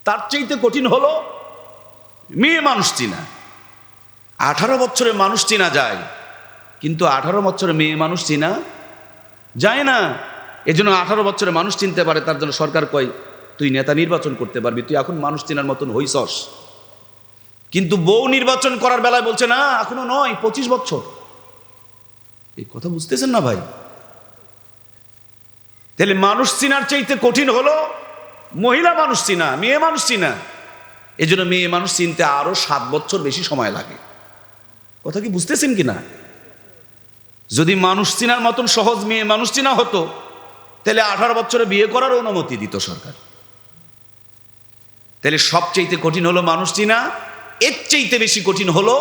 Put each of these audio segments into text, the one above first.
তার চাইতে কঠিন হলো মেয়ে মানুষ চিনা। 18 বছরে মানুষ চিনা যায়, কিন্তু 18 বছরে মেয়ে মানুষ চিনা যায় না। এজন্য 18 বছরে মানুষ চিনতে পারে, তার জন্য সরকার কয় তুই নেতা নির্বাচন করতে পারবি, তুই এখন মানুষ চিনার মতন হইছস। কিন্তু বউ নির্বাচন করার বেলায় বলছে না, এখনো নয়, 25 বছর। এই কথা বুঝতেছেন না ভাই? তাহলে মানুষ চিনার চাইতে কঠিন হলো মহিলা মানুষ চিনা, মেয়ে মানুষ চিনা। এজন্য মেয়ে মানুষ চিনতে আরো 7 বছর বেশি সময় লাগে। কথা কি বুঝতেছেন কিনা? যদি মানুষ চিনার মতন সহজ মেয়ে মানুষ চিনা হতো, তাহলে 18 বছরে বিয়ে করার অনুমতি দিত সরকার। তাহলে সবচাইতে কঠিন হলো মানুষ চিনা, এর চাইতে বেশি কঠিন হলো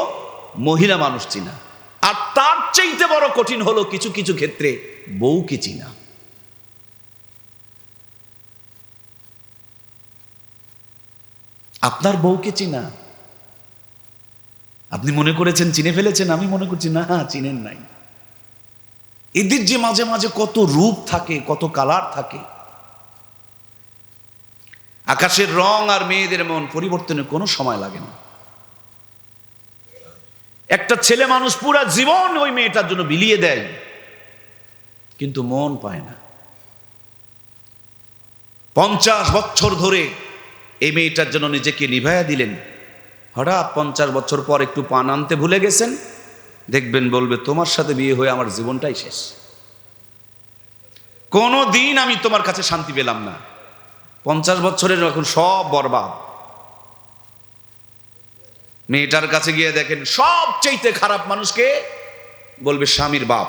মহিলা মানুষ চিনা, আর তার চাইতে বড় কঠিন হলো কিছু কিছু ক্ষেত্রে বউকে চিনা। আপনার বউকে চিনা। আপনি মনে করেছেন চিনে ফেলেছেন, আমি মনে করছি না, চিনেন নাই। এদের যে মাঝে মাঝে কত রূপ থাকে, কত কালার থাকে। আকাশের রং আর মেয়েদের মন পরিবর্তনের কোনো সময় লাগে না। একটা ছেলে মানুষ পুরা জীবন ওই মেয়েটার জন্য বিলিয়ে দেয়, কিন্তু মন পায় না। 50 বছর ধরে এই মেয়েটার জন্য নিজেকে নিভাইয়া দিলেন, হঠাৎ 50 বছর পর একটু পান আনতে ভুলে গেছেন, দেখবেন বলবে তোমার সাথে বিয়ে হয়ে আমার জীবনটাই শেষ, কোনো দিন আমি তোমার কাছে শান্তি পেলাম না। 50 বছরের এখন সব বরবাদ। মেয়েটার কাছে গিয়ে দেখেন সবচাইতে খারাপ মানুষকে বলবে স্বামীর বাপ,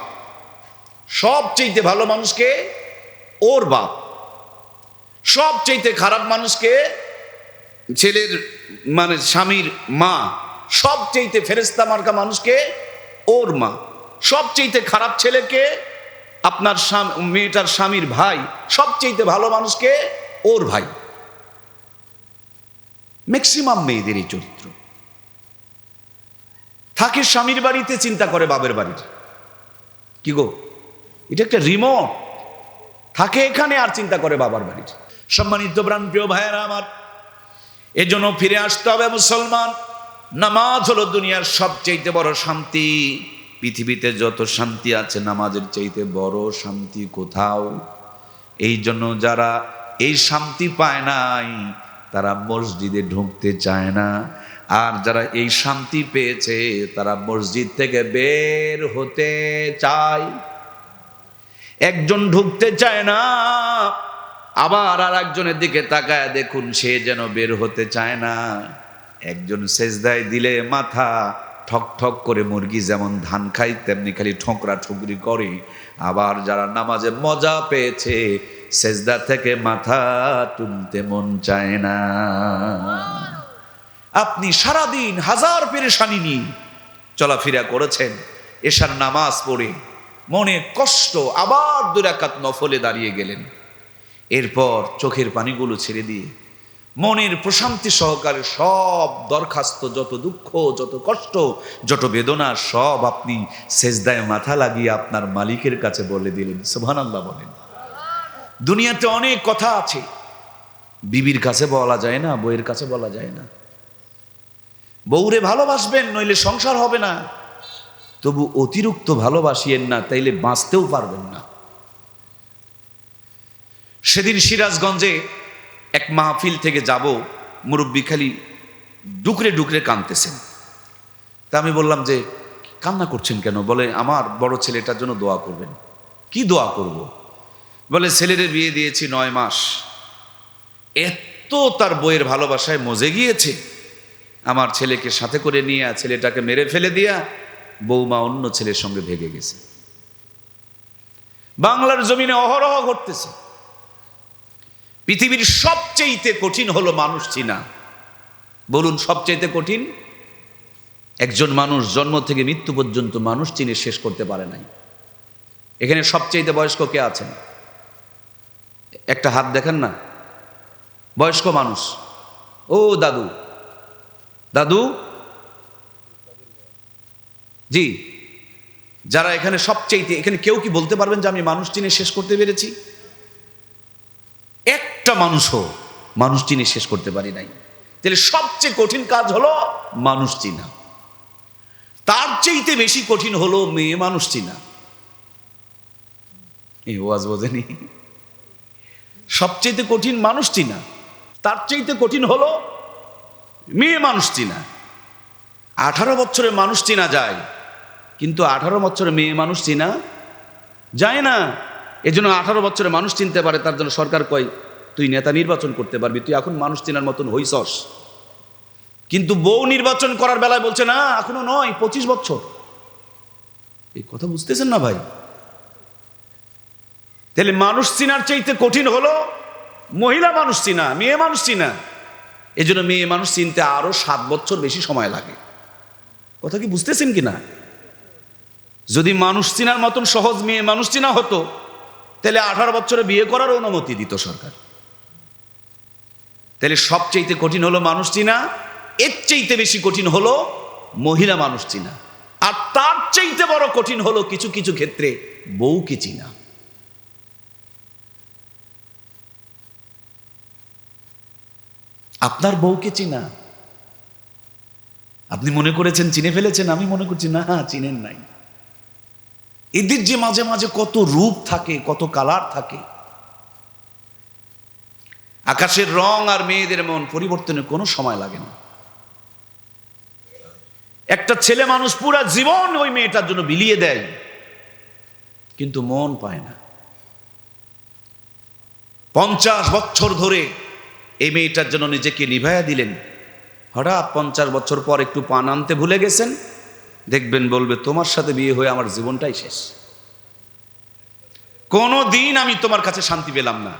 সবচাইতে ভালো মানুষকে ওর বাপ, সবচাইতে খারাপ মানুষকে ছেলের মানে স্বামীর মা, সবচাইতে ফেরেশতা মার্কা মানুষকে ওর মা, সবচাইতে খারাপ ছেলেকে আপনার মেয়েটার স্বামীর ভাই, সবচাইতে ভালো মানুষকে ওর ভাই। ম্যাক্সিমাম মেয়েদের এই চরিত্র থাকে। স্বামীর বাড়িতে চিন্তা করে বাবের বাড়ির। কি গো, এটা একটা রিমোট থাকে এখানে, আর চিন্তা করে বাবার বাড়ির। সম্মানিত প্রাণপ্রিয় ভাইয়েরা আমার, এজন্য ফিরে আসতে হবে মুসলমান। নামাজ হলো দুনিয়ার সবচাইতে বড় শান্তি। পৃথিবীতে যত শান্তি আছে, নামাজের চাইতে বড় শান্তি কোথাও। এই জন্য যারা এই শান্তি পায় নাই, তারা মসজিদে ঢুকতে চায় না। আর যারা এই শান্তি পেয়েছে, তারা মসজিদ থেকে বের হতে চায়। একজন ঢুকতে চায় না, আবার আর একজনের দিকে তাকায় দেখুন, সে যেন বের হতে চায় না। একজন সেজদায় দিলে মাথা ঠক ঠক করে, মুরগি যেমন ধান খায় তেমনি খালি ঠোকরা ঠুকরি করে। আবার যারা নামাজে মজা পেয়েছে, সেজদা থেকে মাথা তুলতে মন চায় না। আপনি সারাদিন হাজার পেরেশানি নিয়ে চলাফেরা করেছেন, এশার নামাজ পড়ে মনে কষ্ট, আবার 2 রাকাত নফলে দাঁড়িয়ে গেলেন। এরপর চোখের পানিগুলো ছেড়ে দিয়ে মনের প্রশান্তি সহকারে সব দরখাস্ত, যত দুঃখ, যত কষ্ট, যত বেদনা, সব আপনি সেজদায় মাথা লাগিয়ে আপনার মালিকের কাছে বলে দিলেন। সুবহানাল্লাহ বলেন। দুনিয়াতে অনেক কথা আছে, বিবির কাছে বলা যায় না, বউয়ের কাছে বলা যায় না। বউরে ভালোবাসবেন, নইলে সংসার হবে না। তবু অতিরিক্ত ভালোবাসিয়েন না, তাইলে বাঁচতেও পারবেন না। সেদিন সিরাজগঞ্জে এক মাহফিল থেকে যাব, মুরব্বী খালি ডুকরে ডুকরে কাঁদতেছেন। তা আমি বললাম যে কান্না করছেন কেন? বলে আমার বড় ছেলেটার জন্য দোয়া করবেন। কি দোয়া করব? বলে ছেলের বিয়ে দিয়েছি 9 মাস, এত তার বইয়ের ভালোবাসায় মজে গিয়েছে, আমার ছেলেকে সাথে করে নিয়ে ছেলেটাকে মেরে ফেলে দিয়া বৌমা অন্য ছেলের সঙ্গে ভেগে গেছে। বাংলার জমিনে অহরহ ঘটতেছে। পৃথিবীর সবচেয়ে কঠিন হলো মানুষ চিনা। বলুন, সবচেয়ে কঠিন? একজন মানুষ জন্ম থেকে মৃত্যু পর্যন্ত মানুষ চিনে শেষ করতে পারে নাই। এখানে সবচেয়ে বয়স্ক কে আছেন? একটা হাত দেখেন না, বয়স্ক মানুষ। ও দাদু, দাদু জি, যারা এখানে সবচেয়ে, এখানে কেউ কি বলতে পারবেন যে আমি মানুষ চিনে শেষ করতে পেরেছি? একটা মানুষও মানুষ চিনে শেষ করতে পারি নাই। তাহলে সবচেয়ে কঠিন কাজ হলো মানুষ চিনা, তার চাইতে বেশি কঠিন হলো মেয়ে মানুষ চিনা। এই ওয়াজ বোঝেনি? সবচেয়ে কঠিন মানুষ চিনা, তার চাইতে কঠিন হলো মেয়ে মানুষ চিনা। 18 বছরে মানুষ চিনা যায়, কিন্তু 18 বছরে মেয়ে মানুষ চিনা যায় না। এজন্য 18 বছরে মানুষ চিনতে পারে, তার জন্য সরকার কয় তুই নেতা নির্বাচন করতে পারবি, তুই এখন মানুষ চেনার মতন হইছস। কিন্তু বউ নির্বাচন করার বেলায় বলছে না, এখনো নয়, 25 বছর। এই কথা বুঝতেছেন না ভাই? তাহলে মানুষ চিনার চাইতে কঠিন হলো মহিলা মানুষ চিনা, মেয়ে মানুষ চিনা। এই জন্য মেয়ে মানুষ চিনতে আরো 7 বছর বেশি সময় লাগে। কথা কি বুঝতেছেন কিনা? যদি মানুষ চিনার মতন সহজ মেয়ে মানুষ চিনা হতো, তাহলে 18 বছরে বিয়ে করার অনুমতি দিত সরকার। তাহলে সবচাইতে কঠিন হলো মানুষ চিনা, এর চাইতে বেশি কঠিন হলো মহিলা মানুষ চিনা, আর তার চাইতে বড় কঠিন হলো কিছু কিছু ক্ষেত্রে বউকে চিনা। আপনার বউকে চিনা। আপনি মনে করেছেন চিনে ফেলেছেন, আমি মনে করছি না, চিনেন নাই। এদের যে মাঝে মাঝে কত রূপ থাকে, কত কালার থাকে। আকাশের রং আর মেয়েদের মন পরিবর্তনের কোনো সময় লাগে না। একটা ছেলে মানুষ পুরা জীবন ওই মেয়েটার জন্য বিলিয়ে দেয়, কিন্তু মন পায় না। 50 বছর ধরে এই মেয়েটার জন্য নিজেকে নিভাইয়া দিলেন, হঠাৎ 50 বছর পর একটু পান আনতে ভুলে গেছেন, দেখবেন বলবে তোমার সাথে বিয়ে হয়ে আমার জীবনটাই শেষ, কোনো দিন আমি তোমার কাছে শান্তি পেলাম না।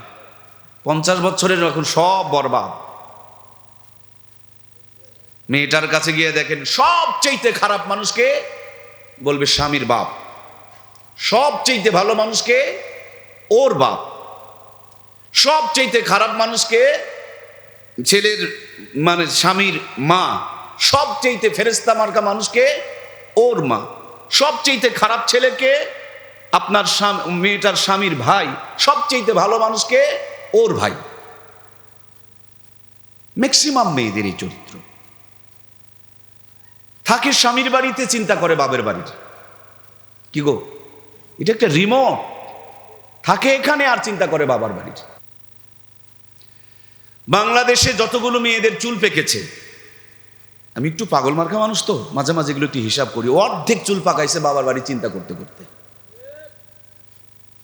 50 বছরের এখন সব বরবাদ। মেয়েটার কাছে গিয়ে দেখেন সবচাইতে খারাপ মানুষকে বলবে স্বামীর বাপ, সবচাইতে ভালো মানুষকে ওর বাপ, সবচাইতে খারাপ মানুষকে ছেলের মানে স্বামীর মা, সবচাইতে ফেরেশতা মার্কা মানুষকে ওর মা, সবচাইতে খারাপ ছেলেকে আপনার মেয়েটার স্বামীর ভাই, সবচাইতে ভালো মানুষকে ওর ভাই। ম্যাক্সিমাম মেয়েদের এই চরিত্র থাকে। স্বামীর বাড়িতে চিন্তা করে বাবের বাড়ির। কি গো, এটা একটা রিমোট। থাকে এখানে আর চিন্তা করে বাবার বাড়ির। বাংলাদেশে যতগুলো মেয়েদের চুল পেকেছে, আমি একটু পাগল মার্কা মানুষ তো, মাঝে মাঝে এগুলো একটু হিসাব করি, অর্ধেক চুল পাকাইছে বাবার বাড়ি চিন্তা করতে করতে।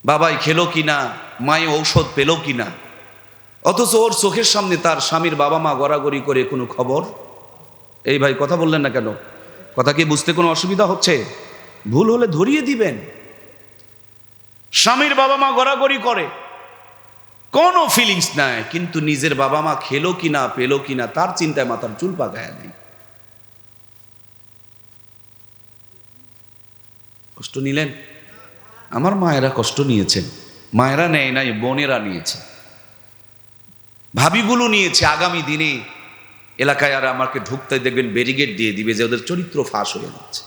বাবাই খেলো কিনা, মায়ে ঔষধ পেল কিনা, অথচ ওর চোখের সামনে তার স্বামীর বাবা মা গড়াগড়ি করে কোনো খবর। এই ভাই কথা বললেন না কেন? কথা কি বুঝতে কোনো অসুবিধা হচ্ছে? ভুল হলে ধরিয়ে দিবেন। স্বামীর বাবা মা গড়াগড়ি করে, কোনো ফিলিংস নাই, কিন্তু নিজের বাবা মা খেলো কিনা পেলো কিনা তার চিন্তায় মাথার চুল পাকায় নেই। কষ্ট নিলেন? আমার মায়েরা কষ্ট নিয়েছেন, মায়েরা নেয় নাই, বোনেরা নিয়েছে, ভাবিগুলো নিয়েছে। আগামী দিনে এলাকায় আর আমাকে ঢুকতে দেখবেন ব্যারিকেড দিয়ে দিবে যে ওদের চরিত্র ফাঁস হয়ে যাচ্ছে।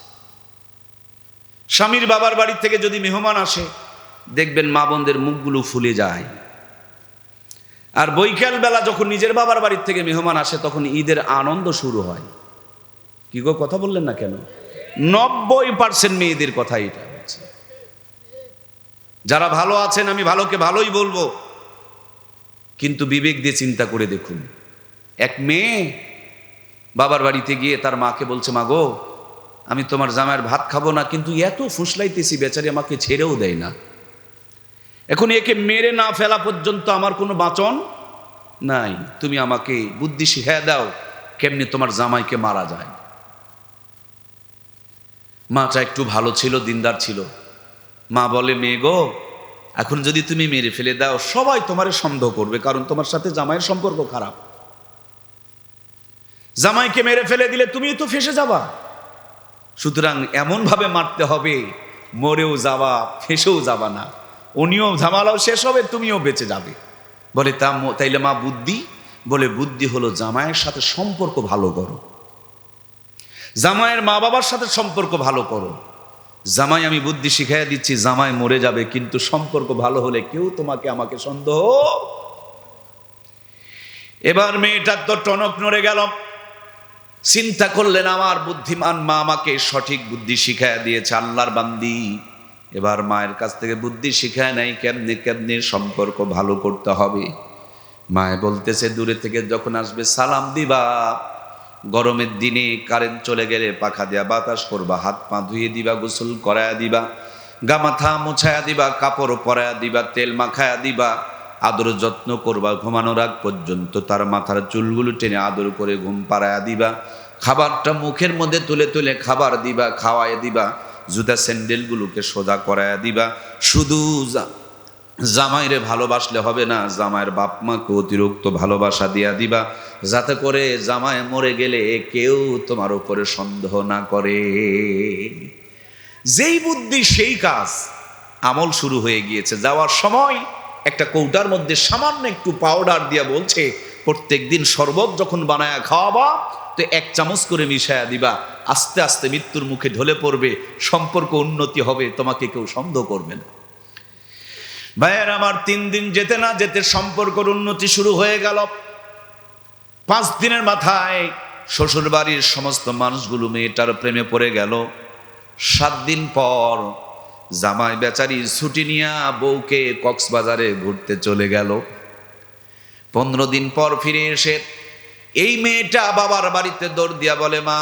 স্বামীর বাবার বাড়ি থেকে যদি মেহমান আসে, দেখবেন মা বোনদের মুখগুলো ফুলে যায়। আর বৈকাল বেলা যখন নিজের বাবার বাড়ির থেকে মেহমান আসে, তখন ঈদের আনন্দ শুরু হয়। কি গো কথা বললেন না কেন? 90% মেয়েদের কথা এটা হচ্ছে। যারা ভালো আছেন, আমি ভালোকে ভালোই বলবো, কিন্তু বিবেক দিয়ে চিন্তা করে দেখুন। এক মেয়ে বাবার বাড়িতে গিয়ে তার মাকে বলছে, মা গো, আমি তোমার জামাইয়ের ভাত খাবো না, কিন্তু এত ফুসলাইতেছি, বেচারি আমাকে ছেড়েও দেয় না। এখন একে মেরে না ফেলা পর্যন্ত আমার কোনো বাঁচন নাই, তুমি আমাকে বুদ্ধি শিখিয়ে দাও কেমনি তোমার জামাইকে মারা যায়। মাটা একটু ভালো ছিল, দিনদার ছিল। মা বলে, মেয়ে গো, এখন যদি তুমি মেরে ফেলে দাও, সবাই তোমারে সন্দেহ করবে, কারণ তোমার সাথে জামাইয়ের সম্পর্ক খারাপ। জামাইকে মেরে ফেলে দিলে তুমি তো ফেসে যাবা, সুতরাং এমন ভাবে মারতে হবে মরেও যাওয়া, ফেসেও যাবা না, উনিও ঝামেলাও শেষ হবে, তুমিও বেঁচে যাবে। বলে তাইলে মা বুদ্ধি? বলে বুদ্ধি হলো জামাইয়ের সাথে সম্পর্ক ভালো করো, জামাইয়ের মা বাবার সাথে সম্পর্ক ভালো করো। জামাই আমি বুদ্ধি শিখাইয়া দিচ্ছি, জামাই মরে যাবে, কিন্তু সম্পর্ক ভালো হলে কেউ তোমাকে আমাকে সন্দেহ। এবার মেয়েটার তো টনক নড়ে গেল। চিন্তা করলেন আমার বুদ্ধিমান মা আমাকে সঠিক বুদ্ধি শিখায় দিয়েছে, আল্লাহর বান্দি এবার মায়ের কাছ থেকে বুদ্ধি শিখায় নাই কেমনে কেমনে সম্পর্ক ভালো করতে হবে। মায়ে বলতেছে দূরে থেকে যখন আসবে সালাম দিবা, গরমের দিনে কারেন্ট চলে গেলে পাখা দিয়া বাতাস করবা, হাত পা ধুয়ে দিবা, গোসল করায়া দিবা, গা মাথা মুছায়া দিবা, কাপড় পরায়া দিবা, তেল মাখায়া দিবা, আদর যত্ন করবা, ঘুমানোর আগ পর্যন্ত তার মাথার চুলগুলো টেনে আদর করে ঘুম পাড়ায়া দিবা, খাবারটা মুখের মধ্যে তুলে তুলে খাবার দিবা, খাওয়ায় দিবা, জুতা স্যান্ডেলগুলোকে সোজা করায়া দিবা। শুধু জামাইরে ভালোবাসলে হবে না, জামাইয়ের বাপ মাকে অতিরিক্ত ভালোবাসা দিয়া দিবা, যাতে করে জামাই মরে গেলে কেউ তোমার উপরে সন্দেহ না করে। যেই বুদ্ধি সেই কাজ, আমল শুরু হয়ে গিয়েছে। যাওয়ার সময় একটা কৌটার মধ্যে সামান্য একটু পাউডার দিয়া বলছে প্রত্যেক দিন শরবত যখন বানায়া খাওয়াবা তো 1 চামচ করে মিশায়া দিবা, আস্তে আস্তে মৃত্যুর মুখে ঢলে পড়বে, সম্পর্ক উন্নতি হবে, তোমাকে কেউ সন্দেহ করবে না। ভাইয়ের আমার 3 দিন যেতে না যেতে সম্পর্কের উন্নতি শুরু হয়ে গেল। 5 দিনের মাথায় শ্বশুর বাড়ির সমস্ত মানুষগুলো মেয়েটার প্রেমে পড়ে গেল। 7 দিন পর জামাই বেচারি ছুটি নিয়া বউকে কক্সবাজারে ঘুরতে চলে গেল। 15 দিন পর ফিরে এসে এই মেয়েটা বাবার বাড়িতে দৌড় দিয়া বলে, মা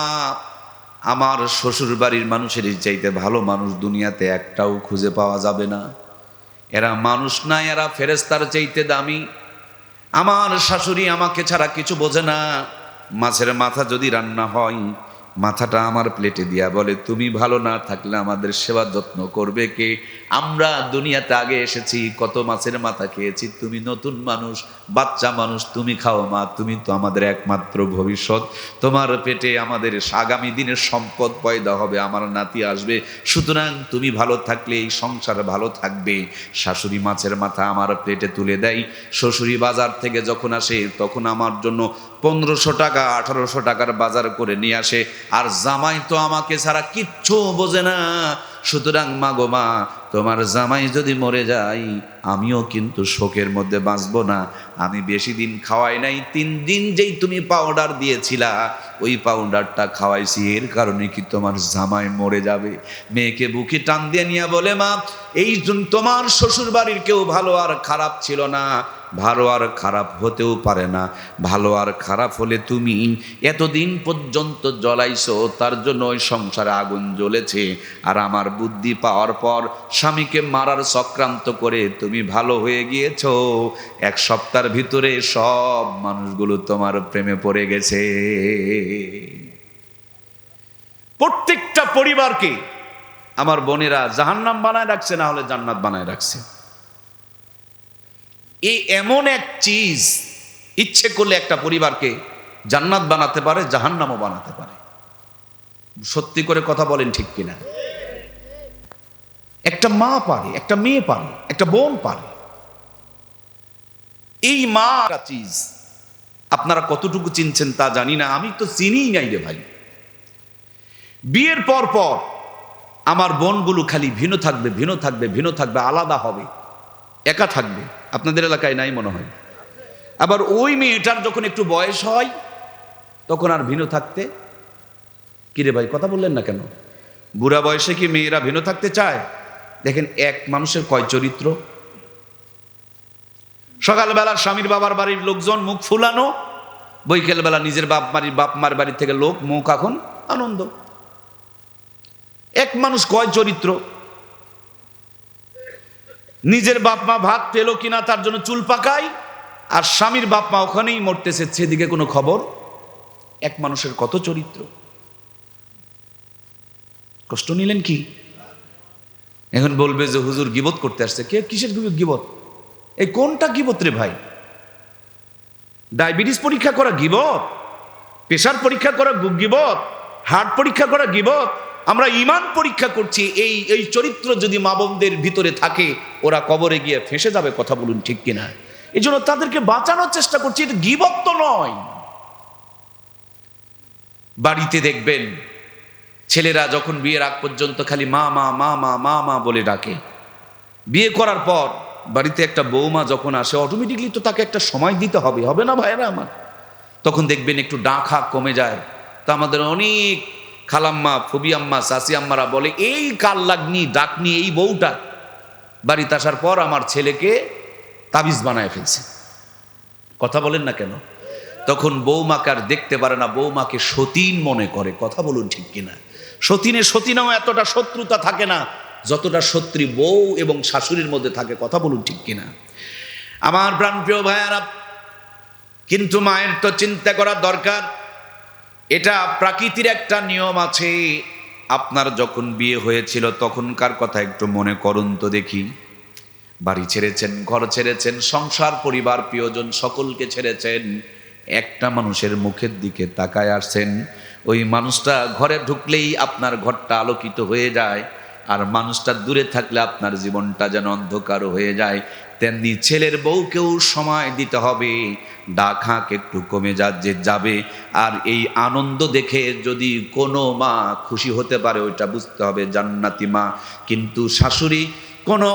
আমার শ্বশুর বাড়ির মানুষের চাইতে ভালো মানুষ দুনিয়াতে একটাও খুঁজে পাওয়া যাবে না, এরা মানুষ না, এরা ফেরেশতার চাইতে দামি। আমার শাশুড়ি আমাকে ছাড়া কিছু বোঝে না, মাছের মাথা যদি রান্না হয় মাথাটা আমার প্লেটে দিয়া বলে তুমি ভালো না থাকলে আমাদের সেবা যত্ন করবে কে? আমরা দুনিয়াতে আগে এসেছি, কত মাছের মাথা খেয়েছি, তুমি নতুন মানুষ, বাচ্চা মানুষ, তুমি খাও মা, তুমি তো আমাদের একমাত্র ভবিষ্যৎ, তোমার পেটে আমাদের আগামী দিনের সম্পদ পয়দা হবে, আমার নাতি আসবে, সুতরাং তুমি ভালো থাকলে এই সংসার ভালো থাকবে। শাশুড়ি মাছের মাথা আমার প্লেটে তুলে দেয়। শ্বশুরি বাজার থেকে যখন আসে তখন আমার জন্য 1500 টাকা 1800 টাকার বাজার করে নিয়ে আসে, আর জামাই তো আমাকে ছাড়া কিচ্ছু বোঝে না। সুতরাং মা গো মা, তোমার জামাই যদি মরে যায় আমিও কিন্তু শোকের মধ্যে বাঁচব না। আমি বেশি দিন খাওয়াই নাই, 3 দিন যেই তুমি পাউডার দিয়েছিলা ওই পাউডারটা খাওয়াইছি, এর কারণে কি তোমার জামাই মরে যাবে? মেয়েকে বুকে টান দিয়ে নিয়ে বলে, মা এই তোমার শ্বশুর বাড়ির কেউ ভালো আর খারাপ ছিল না, ভালো আর খারাপ হতেও পারে না, ভালো আর খারাপ হলে তুমি এতদিন পর্যন্ত জ্বলাইছো, তার জন্য ওই সংসারে আগুন জ্বলেছে। আর আমার বুদ্ধি পাওয়ার পর স্বামীকে মারার চক্রান্ত করে তুমি ভালো হয়ে গিয়েছো, 1 সপ্তাহের ভিতরে সব মানুষগুলো তোমার প্রেমে পড়ে গেছে। প্রত্যেকটা পরিবারকে আমার বোনেরা জাহান্নাম বানায় রাখছে, না হলে জান্নাত বানায় রাখছে। এই এমন এক চিজ ইচ্ছে করলে একটা পরিবারকে জান্নাত বানাতে পারে, জাহান্নামও বানাতে পারে। সত্যি করে কথা বলেন ঠিক কিনা? একটা মা পারে, একটা মেয়ে পারে, একটা বোন পারে। এই মা চিজ আপনারা কতটুকু চিনছেন তা জানি না, আমি তো চিনিই নাই রে ভাই। বিয়ের পর পর আমার বোনগুলো খালি ভিন্ন থাকবে, ভিন্ন থাকবে, ভিন্ন থাকবে, আলাদা হবে, একা থাকবে। আপনাদের এলাকায় নাই মনে হয়। আবার ওই মেয়েটার যখন একটু বয়স হয় তখন আর ভিন্ন থাকতে, কিরে ভাই কথা বললেন না কেন? বুড়া বয়সে কি মেয়েরা ভিন্ন থাকতে চায়? দেখেন এক মানুষের কয় চরিত্র। সকালবেলা স্বামীর বাবার বাড়ির লোকজন মুখ ফুলানো, বৈকালবেলা নিজের বাপ মার বাড়ি থেকে লোক মুখ এখন আনন্দ। এক মানুষ কয় চরিত্র। নিজের বাপ মা ভাত পেল কিনা তার জন্য চুল পাকায়, আর স্বামীর বাপ মা ওখানেই মরতেছে, সেদিকে কোনো খবর। এক মানুষের কত চরিত্র। কষ্ট নিলেন কি? এখন বলবে যে হুজুর গিবত করতে আসছে। কে কিসের গিবত? এই কোনটা গিবত রে ভাই? ডায়াবেটিস পরীক্ষা করা গিবত, প্রেশার পরীক্ষা করা গিবত, হার্ট পরীক্ষা করা গিবত। আমরা ঈমান পরীক্ষা করছি। এই চরিত্র যদি মা বোনদের ভিতরে থাকে ওরা কবরে গিয়ে ফেঁসে যাবে। কথা বলুন ঠিক কিনা? এই জন্য তাদেরকে বাঁচানোর চেষ্টা করছি। এটা গিবত তো নয়। বাড়িতে দেখবেন ছেলেরা যখন বিয়ের আগ পর্যন্ত খালি মা মা মা মা মা মা বলে ডাকে, বিয়ে করার পর বাড়িতে একটা বৌমা যখন আসে অটোমেটিকলি তো তাকে একটা সময় দিতে হবে, হবে না ভাইরা আমার? তখন দেখবেন একটু ডাক হাঁক কমে যায়। তা আমাদের অনেক খালাম্মা, ফুবি আম্মা, চাচি আম্মারা বলে, এই কাল লাগনি ডাকনি এই বউটা বাড়িতে আসার পর আমার ছেলেকে তাবিজ বানায় ফেলছে। কথা বলেন না কেন? তখন বৌমাকে আর দেখতে পারে না, বৌমাকে সতীন মনে করে। কথা বলুন ঠিক কিনা? সতীনেও এতটা শত্রুতা থাকে না যতটা শত্রু বউ এবং শাশুড়ির মধ্যে থাকে। কথা বলুন ঠিক কিনা? আমার প্রাণপ্রিয় ভাইয়ারা, কিন্তু মায়ের তো চিন্তা করা দরকার। এটা প্রকৃতির একটা নিয়ম আছে। আপনার যখন বিয়ে হয়েছিল তখনকার কথা একটু মনে করুন তো দেখি। বাড়ি ছেড়েছেন, ঘর ছেড়েছেন, সংসার, পরিবার, প্রিয়জন সকলকে ছেড়েছেন, একটা মানুষের মুখের দিকে তাকায় আসছেন। ওই মানুষটা ঘরে ঢুকলেই আপনার ঘরটা আলোকিত হয়ে যায়, আর মানুষটা দূরে থাকলে আপনার জীবনটা যেন অন্ধকার হয়ে যায়। তেমনি ছেলের বউকেও সময় দিতে হবে, ডাক হাঁক একটু কমে যাবে। আর এই আনন্দ দেখে যদি কোনো মা খুশি হতে পারে, ওইটা বুঝতে হবে জান্নাতি মা। কিন্তু শাশুড়ি,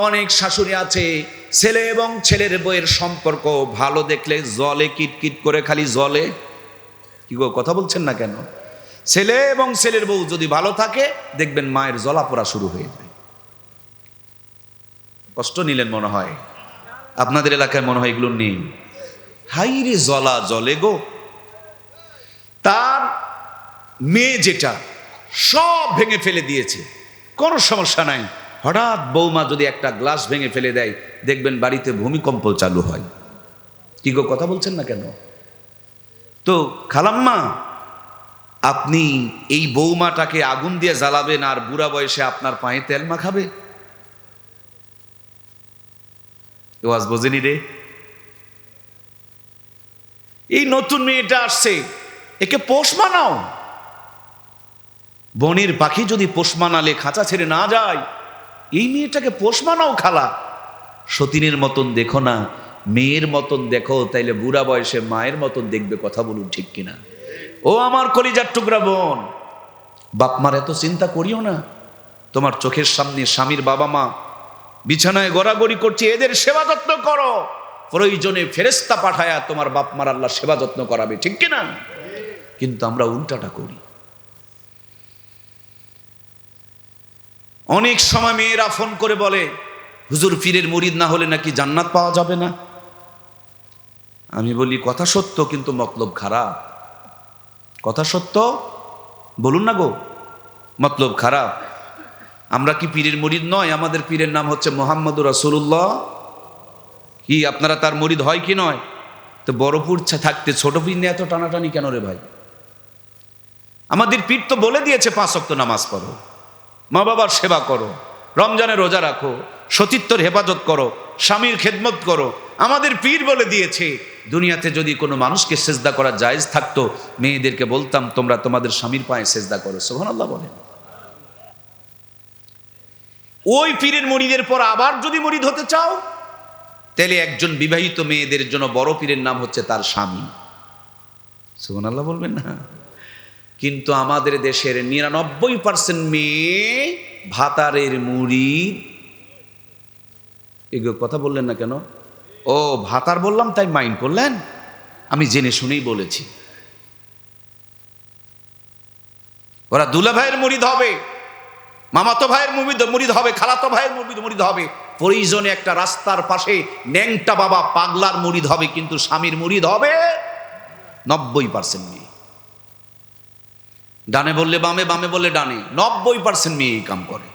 অনেক শাশুড়ি আছে, ছেলে এবং ছেলের বউয়ের সম্পর্ক ভালো দেখলে জলে কিটকিট করে, খালি জলে। কি গো, কথা বলছেন না কেন? ছেলে এবং ছেলের বউ যদি ভালো থাকে দেখবেন মায়ের জ্বলা পোড়া শুরু হয়ে যায়। কষ্ট নিলেন মনে হয়? আপনাদের এলাকায় মনে হয় এগুলো নেই। হাইরে জ্বলা জলে গো। তার মেয়ে যেটা সব ভেঙে ফেলে দিয়েছে, কোনো সমস্যা নাই। হঠাৎ বৌমা যদি একটা গ্লাস ভেঙে ফেলে দেয় দেখবেন বাড়িতে ভূমিকম্প চালু হয়। কি গো, কথা বলছেন না কেন? তো খালাম্মা, আপনি এই বৌমাটাকে আগুন দিয়ে জ্বালাবেন আর বুড়া বয়সে আপনার পায়ে তেল মাখাবে? কেউ আজ বোঝেনি রে। এই নতুন মেয়েটা আসছে, একে পোষ মানাও। বনের পাখি যদি পোষ মানালে খাঁচা ছেড়ে না যায়, এই মেয়েটাকে পোষ মানাও খালা। সতীনের মতন দেখো না, মেয়ের মতন দেখো, তাইলে বুড়া বয়সে মায়ের মতন দেখবে। কথা বলুন ঠিক কিনা? ও আমার কলিজার টুকরা বোন, বাপমার এত চিন্তা করিও না। তোমার চোখের সামনে স্বামীর বাবা মা বিছানায় গড়াগড়ি করছে, এদের সেবা যত্ন করো। প্রয়োজনে ফেরেশতা পাঠায়া তোমার বাপমার আল্লাহ সেবা যত্ন করাবে, ঠিক কিনা? কিন্তু আমরা উল্টাটা করি। অনেক সময় মেয়েরা ফোন করে বলে, হুজুর পীরের মুরিদ না হলে নাকি জান্নাত পাওয়া যাবে না। আমি বলি কথা সত্য, কিন্তু মতলব খারাপ। কথা সত্য, বলুন না গো, মতলব খারাপ। আমরা কি পীরের মুরিদ নয়? আমাদের পীরের নাম হচ্ছে মুহাম্মদুর রাসূলুল্লাহ। কি আপনারা তার মুরিদ হয় কি নয়? তো বড়পুর থাকতে ছোট পীর নিয়ে এত টানাটানি কেন রে ভাই? আমাদের পীর তো বলে দিয়েছে 5 ওয়াক্ত নামাজ পড়ো, মা বাবার সেবা করো, রমজানে রোজা রাখো, সতীত্বর হেফাজত করো, স্বামীর খেদমত করো। আমাদের পীর বলে দিয়েছে। দুনিয়াতে যদি কোনো মানুষকে সেজদা করা জায়েজ থাকতো, মেয়েদেরকে বলতাম তোমরা তোমাদের স্বামীর পায়ে সেজদা করো। সুবহানাল্লাহ বলেন। ওই পীরের মুরিদের পর আবার যদি মুরিদ হতে চাও, তাহলে একজন বিবাহিত মেয়েদের জন্য বড় পীরের নাম হচ্ছে তার স্বামী। সুবহানাল্লাহ বলবেন না? কিন্তু আমাদের দেশের 99% মেয়ে ভাতারের মুরিদ। এগুলো কথা বললেন না কেন? ও ভাতার বললাম তাই মাইন্ড করলেন? আমি জেনে শুনেই বলেছি। ওরা দুলা ভাইয়ের মুরিদ হবে, মামাতো ভাইয়ের মুরিদ হবে, খালাতো ভাইয়ের মুরিদ হবে, প্রয়োজনে একটা রাস্তার পাশে ন্যাংটা বাবা পাগলার মুরিদ হবে, কিন্তু স্বামীর মুরিদ হবে 90% মেয়ে। ডানে বললে বামে, বামে বললে ডানে, 90% মেয়ে এই কাম করে।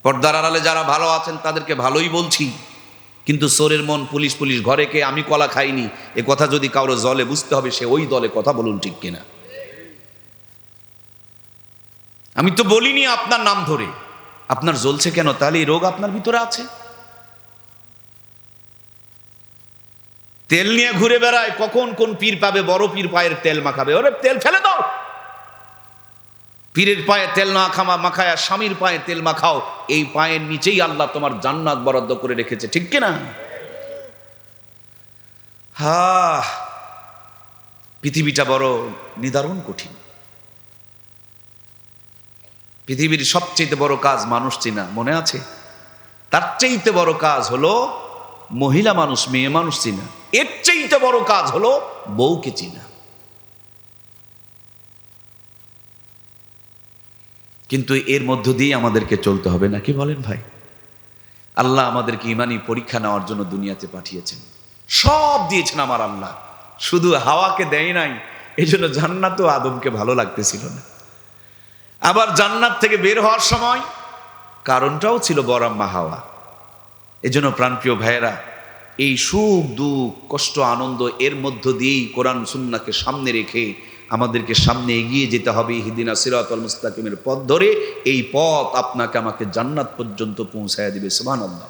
পর্দার আড়ালে যারা ভালো আছেন তাদেরকে ভালোই বলছি, কিন্তু চোরের মন পুলিশ ঘরে কে আমি কলা খাইনি এ কথা যদি কারো জলে বুঝতে হবে সে ওই দলে। কথা বলুন ঠিক কিনা? আমি তো বলিনি আপনার নাম ধরে। আপনার জ্বলছে কেন? তাহলে এই রোগ আপনার ভিতরে আছে। তেল নিয়ে ঘুরে বেড়ায়, কখন কোন পীর পাবে বড় পীর পায়ের তেল মাখাবে। ওরে তেল ফেলে দাও, পীরের পায়ে তেল না মাখায়া স্বামীর পায়ে তেল মাখাও। এই পায়ের নিচেই আল্লাহ তোমার জান্নাত বরাদ্দ করে রেখেছে, ঠিক কিনা? পৃথিবীটা বড় নিদারুণ কঠিন। পৃথিবীর সবচেয়ে বড় কাজ মানুষ চেনা, মনে আছে? তার চাইতে বড় কাজ হলো মহিলা মানুষ মেয়ে মানুষ চিনা, এর চাইতে বড় কাজ হলো বউকে চিনা। কিন্তু এর মধ্য দিয়ে আমাদেরকে চলতে হবে নাকি বলেন ভাই? আল্লাহ আমাদেরকে ইমানি পরীক্ষা নেওয়ার জন্য দুনিয়াতে পাঠিয়েছেন, সব দিয়েছেন আমার আল্লাহ, শুধু হাওয়াকে দেয় নাই। এই জন্য জান্নাতও আদমকে ভালো লাগতেছিল না। আবার জান্নাত থেকে বের হওয়ার সময় কারণটাও ছিল বড় আম্মা হাওয়া। এজন্য প্রাণপ্রিয় ভাইয়েরা, এই সুখ দুঃখ কষ্ট আনন্দ এর মধ্য দিয়েই কোরআন সুন্নাহকে সামনে রেখে আমাদেরকে সামনে এগিয়ে যেতে হবে ইহদিনা সিরাতাল মুস্তাকিমের পথ ধরে। এই পথ আপনাকে আমাকে জান্নাত পর্যন্ত পৌঁছায় দিবে। সুবহানাল্লাহ।